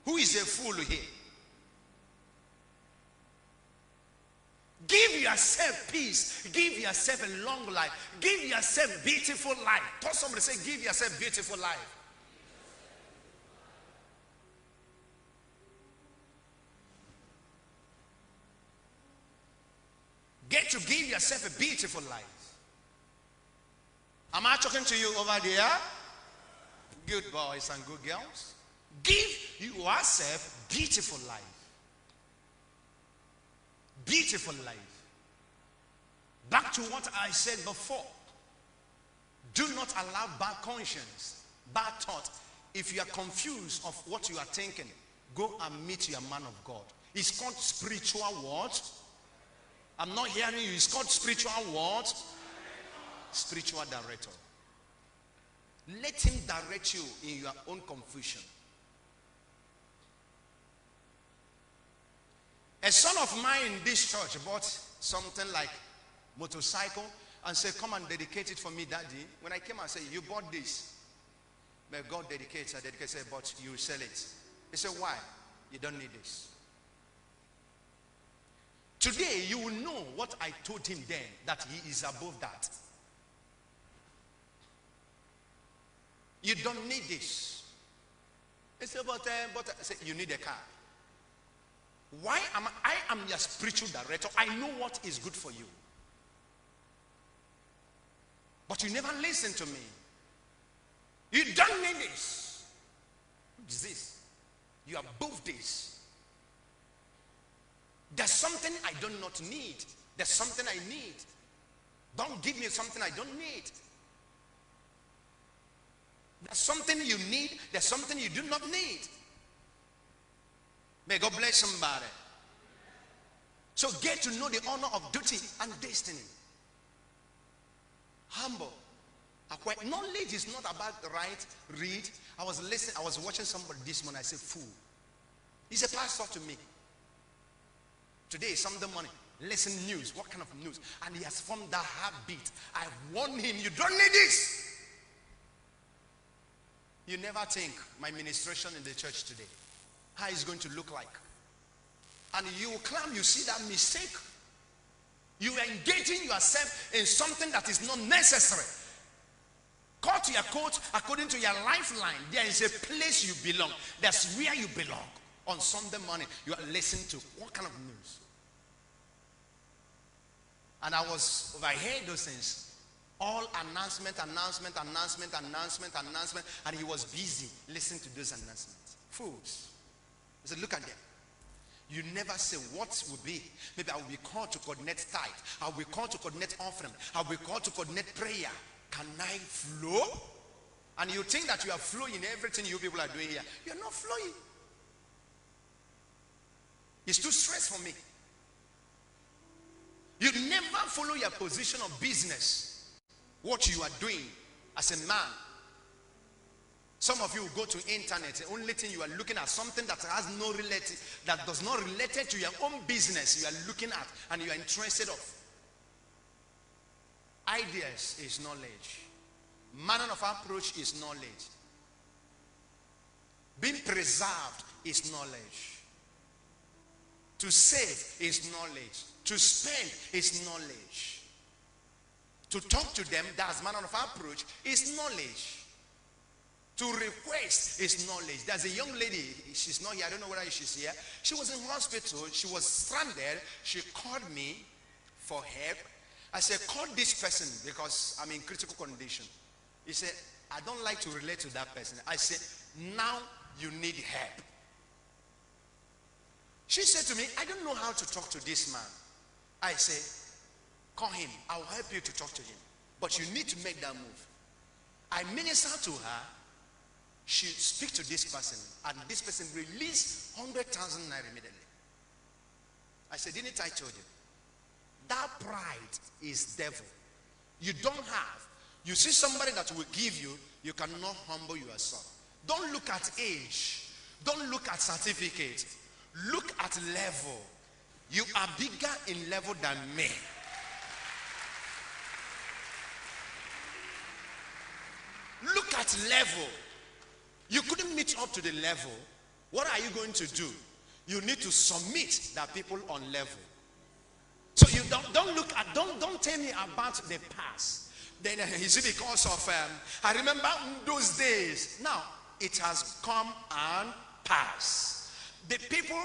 Who is a fool here? Give yourself peace. Give yourself a long life. Give yourself beautiful life. Tell somebody, say, give yourself beautiful life. Get to give yourself a beautiful life. Am I talking to you over there? Good boys and good girls. Give yourself beautiful life. Beautiful life. Back to what I said before. Do not allow bad conscience, bad thought. If you are confused of what you are thinking, go and meet your man of God. It's called spiritual what? I'm not hearing you. It's called spiritual what? Spiritual director. Let him direct you in your own confusion. A son of mine in this church bought something like motorcycle and said, come and dedicate it for me, Daddy. When I came and said, you bought this. But God dedicates. I dedicate, said, but you will sell it. He said, why? You don't need this. Today, you will know what I told him then, that he is above that. You don't need this. He said, but I said, you need a car. Why am I am your spiritual director. I know what is good for you. But you never listen to me. You don't need this. What is this? You are above this. There's something I do not need. There's something I need. Don't give me something I don't need. There's something you need. There's something you do not need. May God bless somebody. So get to know the honor of duty and destiny. Humble. Knowledge is not about write, read. I was watching somebody this morning. I said, fool. He's a pastor to me. Today, Sunday morning, listen news. What kind of news? And he has formed that habit. I warned him, you don't need this. You never think my ministration in the church today, how it's going to look like. And you will claim you see that mistake. You are engaging yourself in something that is not necessary. Cut your coat according to your lifeline. There is a place you belong. That's where you belong. On Sunday morning, you are listening to what kind of news? And I overheard those things. All announcement, and he was busy listening to those announcements. Fools. I said, look at them. You never say what will be. Maybe I will be called to coordinate tithe. I will be called to coordinate offering. I will be called to coordinate prayer. Can I flow? And you think that you are flowing in everything you people are doing here. You are not flowing. It's too stressful for me. You never follow your position of business. What you are doing as a man. Some of you go to internet. The only thing you are looking at something that has no relative, that does not relate to your own business. You are looking at and you are interested of. Ideas is knowledge. Manner of approach is knowledge. Being preserved is knowledge. To save is knowledge. To spend is knowledge. To talk to them, that's manner of approach, is knowledge. To request is knowledge. There's a young lady, she's not here, I don't know whether she's here. She was in hospital, she was stranded. She called me for help. I said, call this person because I'm in critical condition. He said, I don't like to relate to that person. I said, now you need help. She said to me, I don't know how to talk to this man. I said, call him. I'll help you to talk to him. But you need to make that move. I minister to her. She speak to this person. And this person released 100,000 naira immediately. I said, didn't I tell you? That pride is devil. You don't have. You see somebody that will give you, you cannot humble yourself. Don't look at age. Don't look at certificate. Look at level. You are bigger in level than me. Look at level. You couldn't meet up to the level. What are you going to do? You need to submit that people on level. So you don't look at, don't tell me about the past. Then you see, because of I remember those days. Now it has come and passed. The people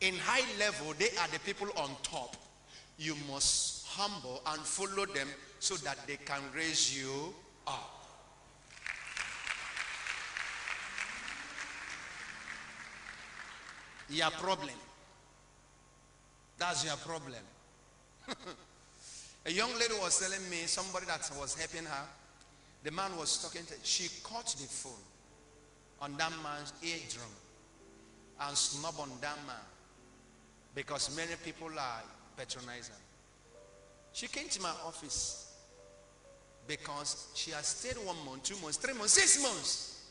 in high level, they are the people on top. You must humble and follow them so that they can raise you up. Your problem. That's your problem. A young lady was telling me, somebody that was helping her, the man was talking to her. She caught the phone on that man's eardrum and snub on that man because many people are patronizing. She came to my office because she has stayed 1 month, 2 months, 3 months, 6 months,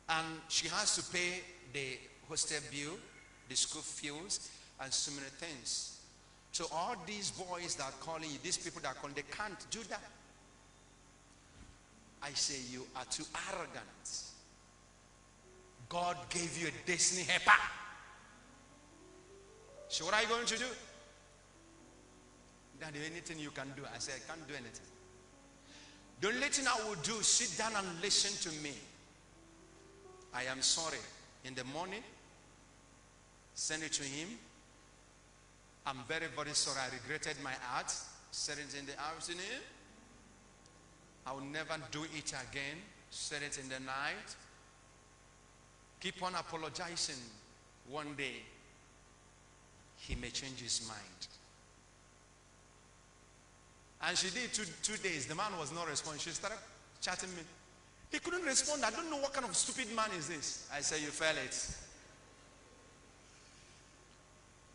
and she has to pay the hostel bill, the school fees, and so many things. So all these boys that are calling you, these people that are calling, they can't do that. I say you are too arrogant. God gave you a destiny helper. So what are you going to do? Daddy, anything you can do? I said, I can't do anything. The only thing I will do, sit down and listen to me. I am sorry. In the morning, send it to him. I'm very, very sorry. I regretted my act. Said it in the afternoon. I will never do it again. Said it in the night. Keep on apologizing. One day, he may change his mind. And she did 2 days. The man was not responding. She started chatting me. He couldn't respond. I don't know what kind of stupid man is this. I said, you felt it.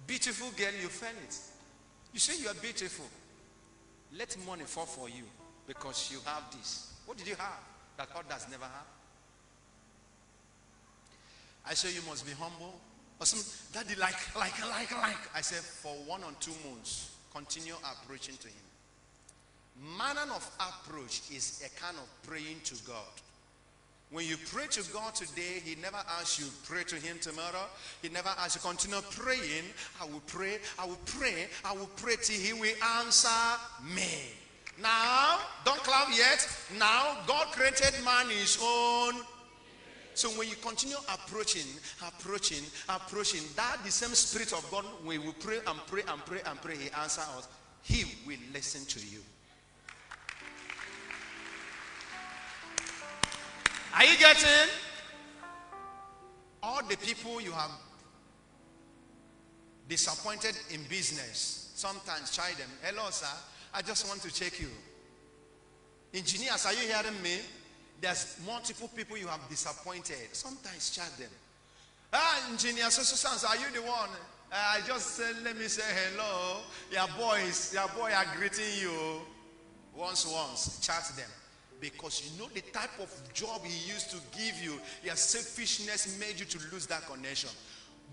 Beautiful girl, you felt it. You say you are beautiful. Let money fall for you because you have this. What did you have that others never have? I said, you must be humble. Or some, Daddy, like. I said, for 1 or 2 months, continue approaching to him. Manner of approach is a kind of praying to God. When you pray to God today, he never asks you pray to him tomorrow. He never asks you continue praying. I will pray till he will answer me. Now, don't clap yet. Now, God created man in his own. So when you continue approaching, that the same Spirit of God, when we pray and pray, he answers us. He will listen to you. Are you getting? All the people you have disappointed in business, sometimes chide them. Hello, sir. I just want to check you. Engineers, are you hearing me? There's multiple people you have disappointed. Sometimes chat them. Engineer, so, are you the one? I just said, let me say hello. Your boy are greeting you. Once, chat them. Because you know the type of job he used to give you, your selfishness made you to lose that connection.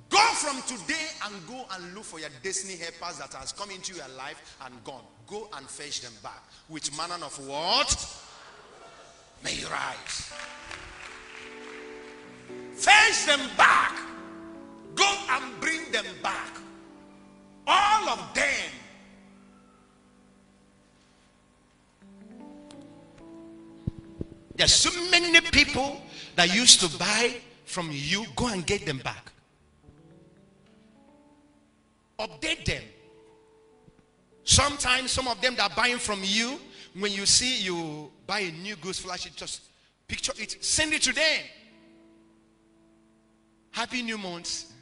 Go from today and go and look for your destiny helpers that has come into your life and gone. Go and fetch them back. Which manner of what? May you rise. Fetch them back. Go and bring them back. All of them. There's so many people that used to buy from you. Go and get them back. Update them. Sometimes some of them that are buying from you, when you see you buy a new goods, flash it, just picture it, send it to them. Happy New Month.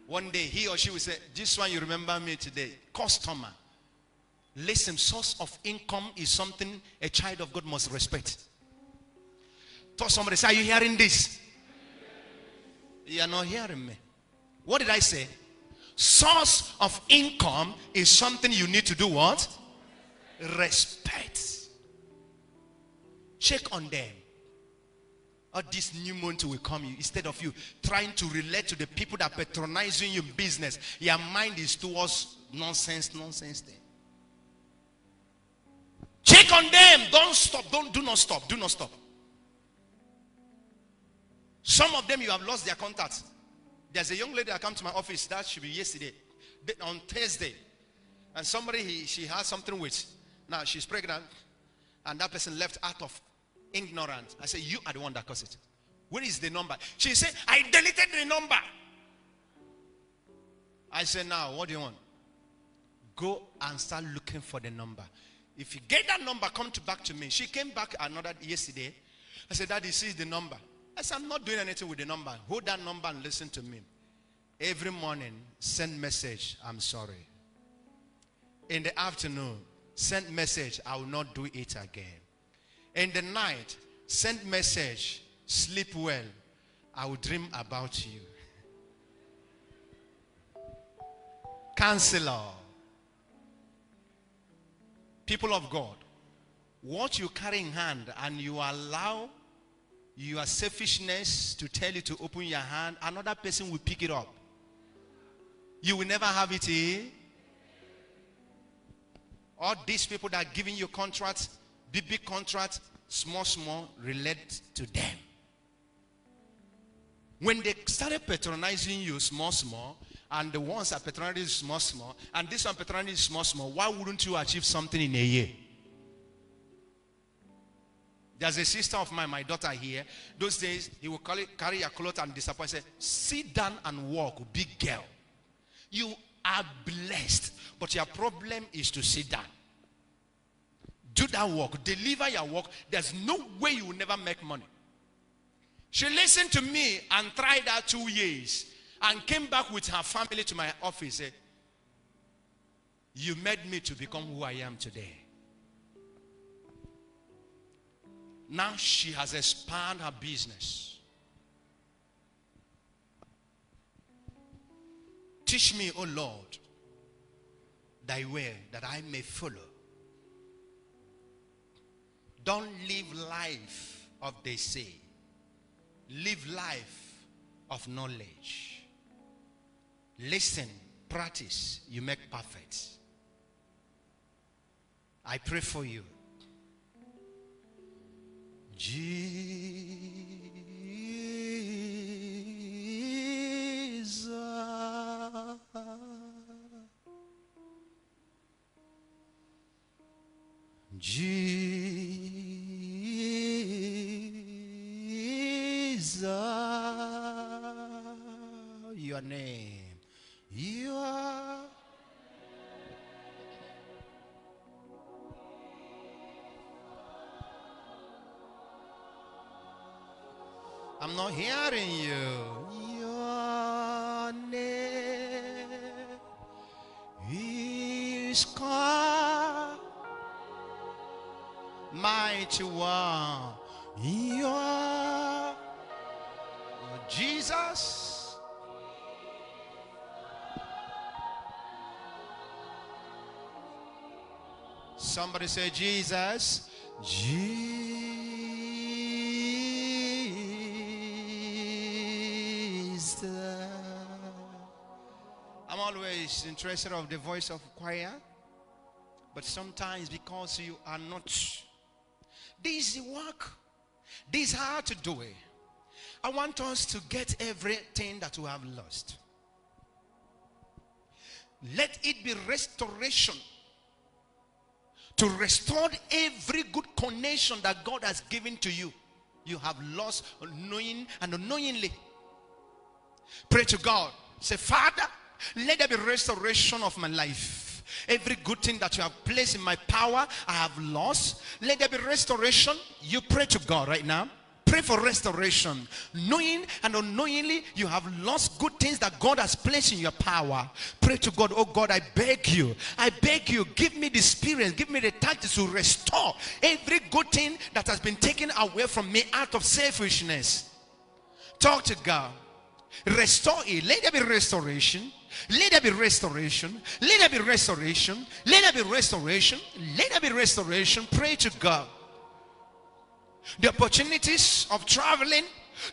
One day he or she will say, this one you remember me today. Customer. Listen, source of income is something a child of God must respect. Tell somebody, say, are you hearing this? You are not hearing me. What did I say? Source of income is something you need to do what? Respect. Check on them. Or this new month will come you. Instead of you trying to relate to the people that are patronizing your business, your mind is towards nonsense there. Check on them. Don't stop. Do not stop. Some of them you have lost their contact. There's a young lady that came to my office. That should be yesterday. On Thursday. And somebody she has something with. Now she's pregnant. And that person left out of ignorance. I said, you are the one that caused it. Where is the number? She said, I deleted the number. I said, now what do you want? Go and start looking for the number. If you get that number, come back to me. She came back yesterday. I said, Daddy, see the number. I said, I'm not doing anything with the number. Hold that number and listen to me. Every morning, send message, I'm sorry. In the afternoon, send message, I will not do it again. In the night, send message, sleep well, I will dream about you. Counselor. People of God, what you carry in hand and you allow your selfishness to tell you to open your hand, another person will pick it up. You will never have it here. All these people that are giving you contracts, big contracts, small, relate to them. When they started patronizing you small, and the ones that patronizing small, and this one patronizing small, why wouldn't you achieve something in a year? There's a sister of mine, my daughter here. Those days, he will carry your clothes and disappoint. Say, sit down and walk, big girl. You are blessed, but your problem is to sit down. Do that work. Deliver your work. There's no way you will never make money. She listened to me and tried that 2 years and came back with her family to my office. Said, you made me to become who I am today. Now she has expanded her business. Teach me, O Lord, thy way that I may follow. Don't live life of they say. Live life of knowledge. Listen, practice, you make perfect. I pray for you. Jesus, Jesus, your name, your I'm not hearing you. Your name is called Mighty One. Your Jesus. Somebody say Jesus. Jesus. I'm always interested of the voice of choir, but sometimes because you are not, this is work, this is how to do it. I want us to get everything that we have lost. Let it be restoration, to restore every good connection that God has given to you. You have lost knowing and unknowingly. Pray to God. Say, Father, let there be restoration of my life. Every good thing that you have placed in my power, I have lost. Let there be restoration. You pray to God right now. Pray for restoration. Knowing and unknowingly, you have lost good things that God has placed in your power. Pray to God. Oh God, I beg you, give me the experience, give me the tactics to restore every good thing that has been taken away from me out of selfishness. Talk to God. Restore it. Let there be restoration. Let there be restoration. Let there be restoration. Let there be restoration. Let there be restoration. Pray to God. The opportunities of traveling,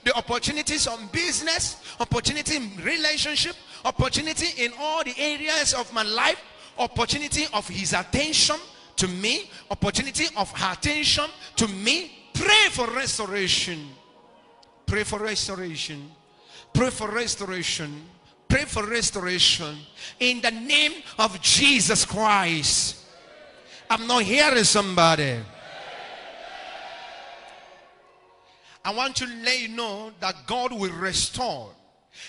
the opportunities of business, opportunity in relationship, opportunity in all the areas of my life, opportunity of his attention to me, opportunity of her attention to me. Pray for restoration. Pray for restoration. Pray for restoration. Pray for restoration in the name of Jesus Christ. I'm not hearing somebody. I want to let you know that God will restore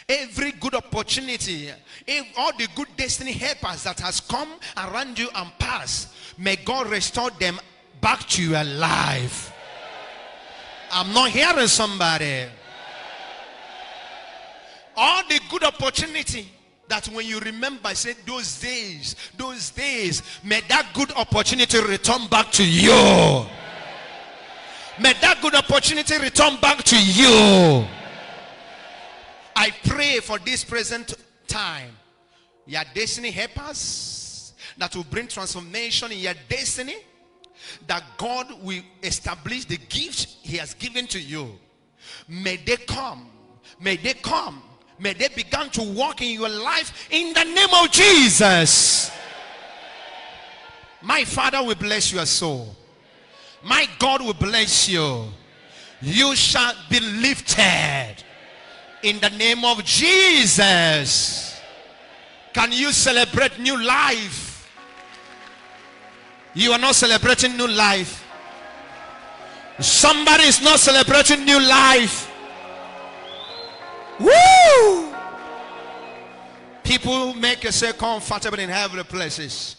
every good opportunity, all the good destiny helpers that has come around you and passed. May God restore them back to your life. I'm not hearing somebody. All the good opportunity that when you remember, say those days, may that good opportunity return back to you. May that good opportunity return back to you. I pray for this present time, your destiny helpers that will bring transformation in your destiny, that God will establish the gifts he has given to you. May they come. May they come. May they begin to walk in your life in the name of Jesus. My Father will bless your soul. My God will bless you. You shall be lifted in the name of Jesus. Can you celebrate new life? You are not celebrating new life. Somebody is not celebrating new life. Woo! People make yourself comfortable in heavenly places.